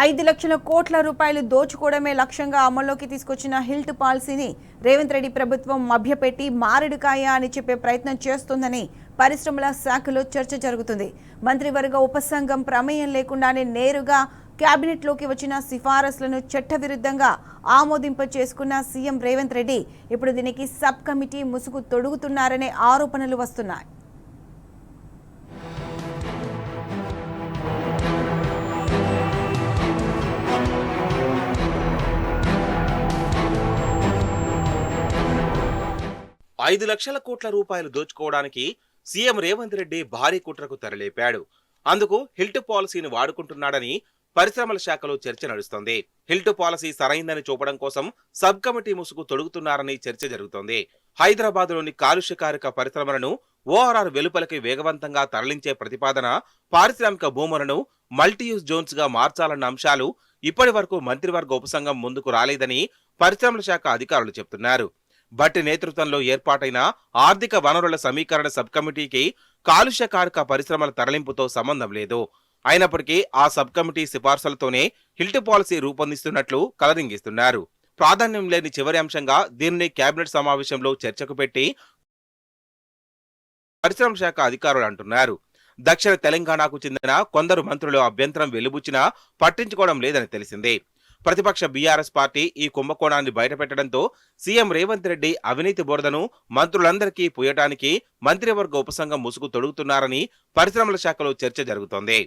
5 లక్షల కోట్ల రూపాయలు దోచుకోవడమే లక్ష్యంగా అమల్లోకి తీసుకొచ్చిన హిల్ట్ పాలసీని రేవంత్ రెడ్డి ప్రభుత్వం మభ్యపెట్టి మారేడుకాయ అని చెప్పే ప్రయత్నం చేస్తోందని పరిశ్రమల శాఖలో చర్చ జరుగుతుంది. మంత్రివర్గ ఉపసంఘం ప్రమేయం లేకుండానే నేరుగా కేబినెట్లోకి వచ్చిన సిఫారసులను చట్టవిరుద్ధంగా ఆమోదింప చేసుకున్న సీఎం రేవంత్ రెడ్డి ఇప్పుడు దీనికి సబ్ కమిటీ ముసుగు తొడుగుతున్నారనే ఆరోపణలు వస్తున్నాయి. ఐదు లక్షల కోట్ల రూపాయలు దోచుకోవడానికి సీఎం రేవంత్ రెడ్డి భారీ కుట్రకు తెరలేపాడు. అందుకు హిల్ట్ పాలసీని వాడుకుంటున్నాడని పరిశ్రమల శాఖలో చర్చ నడుస్తోంది. హిల్ట్ పాలసీ సరైందని చూపడం కోసం సబ్ కమిటీ ముసుగు తొడుగుతున్నారని చర్చ జరుగుతోంది. హైదరాబాద్లోని కాలుష్యకారక పరిశ్రమలను ఓఆర్ఆర్ వెలుపలకి వేగవంతంగా తరలించే ప్రతిపాదన, పారిశ్రామిక భూములను మల్టీయూజ్ జోన్స్ గా మార్చాలన్న అంశాలు ఇప్పటి వరకు మంత్రివర్గ ఉపసంఘం ముందుకు రాలేదని పరిశ్రమల శాఖ అధికారులు చెబుతున్నారు. భట్టి నేతృత్వంలో ఏర్పాటైన ఆర్థిక వనరుల సమీకరణ సబ్ కమిటీకి కాలుష్యకారక పరిశ్రమల తరలింపుతో సంబంధం లేదు. అయినప్పటికీ ఆ సబ్ కమిటీ సిఫార్సులతోనే హిల్ట్ పాలసీ రూపొందిస్తున్నట్లు కలరింగిస్తున్నారు. ప్రాధాన్యం లేని చివరి అంశంగా దీనిని కేబినెట్ సమావేశంలో చర్చకు పెట్టి పరిశ్రమల శాఖ అధికారులు అంటున్నారు. దక్షిణ తెలంగాణకు చెందిన కొందరు మంత్రులు అభ్యంతరం వెలుబుచ్చినా పట్టించుకోవడం లేదని తెలిసింది. ప్రతిపక్ష బీఆర్ఎస్ పార్టీ ఈ కుంభకోణాన్ని బయటపెట్టడంతో సీఎం రేవంత్ రెడ్డి అవినీతి బురదను మంత్రులందరికీ పూయటానికి మంత్రివర్గ ఉపసంఘం ముసుగు తొడుగుతున్నారని పరిశ్రమల శాఖలో చర్చ జరుగుతోంది.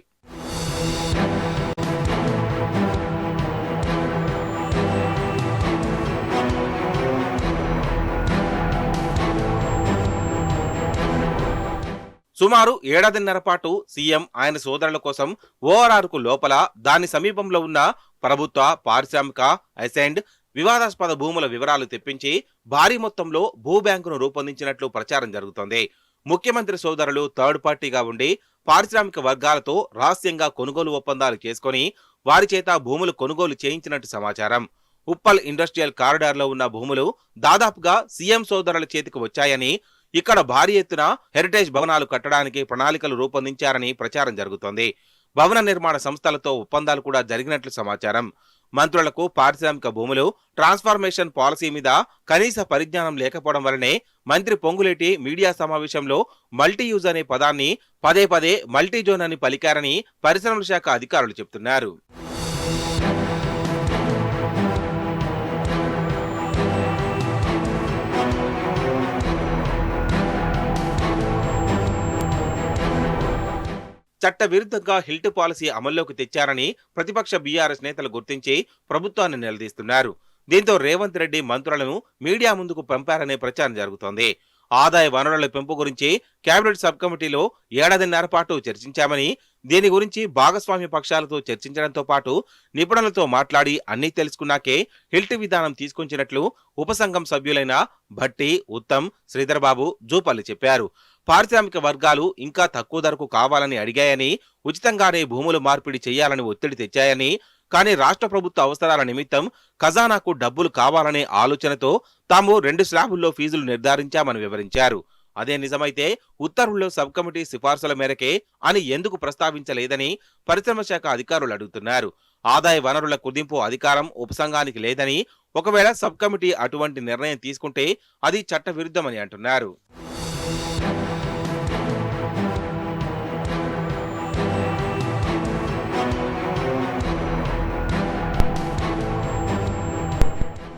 సుమారు ఏడాదిన్నర పాటు సీఎం ఆయన సోదరుల కోసం ఓఆర్ఆర్ కు లోపల దాని సమీపంలో ఉన్న ప్రభుత్వ, పారిశ్రామిక, అసైన్డ్, వివాదాస్పద భూముల వివరాలు తెప్పించి భారీ మొత్తంలో భూ బ్యాంకును రూపొందించినట్లు ప్రచారం జరుగుతోంది. ముఖ్యమంత్రి సోదరులు థర్డ్ పార్టీగా ఉండి పారిశ్రామిక వర్గాలతో రహస్యంగా కొనుగోలు ఒప్పందాలు చేసుకుని వారి చేత భూములు కొనుగోలు చేయించినట్టు సమాచారం. ఉప్పల్ ఇండస్ట్రియల్ కారిడార్లో ఉన్న భూములు దాదాపుగా సీఎం సోదరుల చేతికి వచ్చాయని, ఇక్కడ భారీ ఎత్తున హెరిటేజ్ భవనాలు కట్టడానికి ప్రణాళికలు రూపొందించారని ప్రచారం జరుగుతోంది. భవన నిర్మాణ సంస్థలతో ఒప్పందాలు కూడా జరిగినట్లు సమాచారం. మంత్రులకు పారిశ్రామిక భూములు ట్రాన్స్ఫార్మేషన్ పాలసీ మీద కనీస పరిజ్ఞానం లేకపోవడం వల్లనే మంత్రి పొంగులేటి మీడియా సమావేశంలో మల్టీయూజ్ అనే పదాన్ని పదే పదే మల్టీజోన్ అని పలికారని పరిశ్రమల శాఖ అధికారులు చెబుతున్నారు. చట్ట విరుద్ధంగా హిల్ట్ పాలసీ అమల్లోకి తెచ్చారని ప్రతిపక్ష బీఆర్ఎస్ నేతలు గుర్తించి ప్రభుత్వాన్ని నిలదీస్తున్నారు. దీంతో రేవంత్ రెడ్డి మంత్రులను మీడియా ముందుకు పంపారనే ప్రచారం జరుగుతోంది. ఆదాయ వనరుల పెంపు గురించి కేబినెట్ సబ్ కమిటీలో ఏడాదిన్నర పాటు చర్చించామని, దీని గురించి భాగస్వామ్య పక్షాలతో చర్చించడంతో పాటు నిపుణులతో మాట్లాడి అన్నీ తెలుసుకున్నాకే హిల్ట్ విధానం తీసుకొచ్చినట్లు ఉపసంఘం సభ్యులైన భట్టి, ఉత్తమ్, శ్రీధర్బాబు, జూపల్లి చెప్పారు. పారిశ్రామిక వర్గాలు ఇంకా తక్కువ ధరకు కావాలని అడిగాయని, ఉచితంగానే భూములు మార్పిడి చేయాలని ఒత్తిడి తెచ్చాయని, కానీ రాష్ట్ర ప్రభుత్వ అవసరాల నిమిత్తం ఖజానాకు డబ్బులు కావాలనే ఆలోచనతో తాము 2 స్లాబుల్లో ఫీజులు నిర్ధారించామని వివరించారు. అదే నిజమైతే ఉత్తర్వుల్లో సబ్ కమిటీ సిఫార్సుల మేరకే అని ఎందుకు ప్రస్తావించలేదని పరిశ్రమ శాఖ అధికారులు అడుగుతున్నారు. ఆదాయ వనరుల కుదింపు అధికారం ఉపసంఘానికి లేదని, ఒకవేళ సబ్ కమిటీ అటువంటి నిర్ణయం తీసుకుంటే అది చట్టవిరుద్ధమని అంటున్నారు.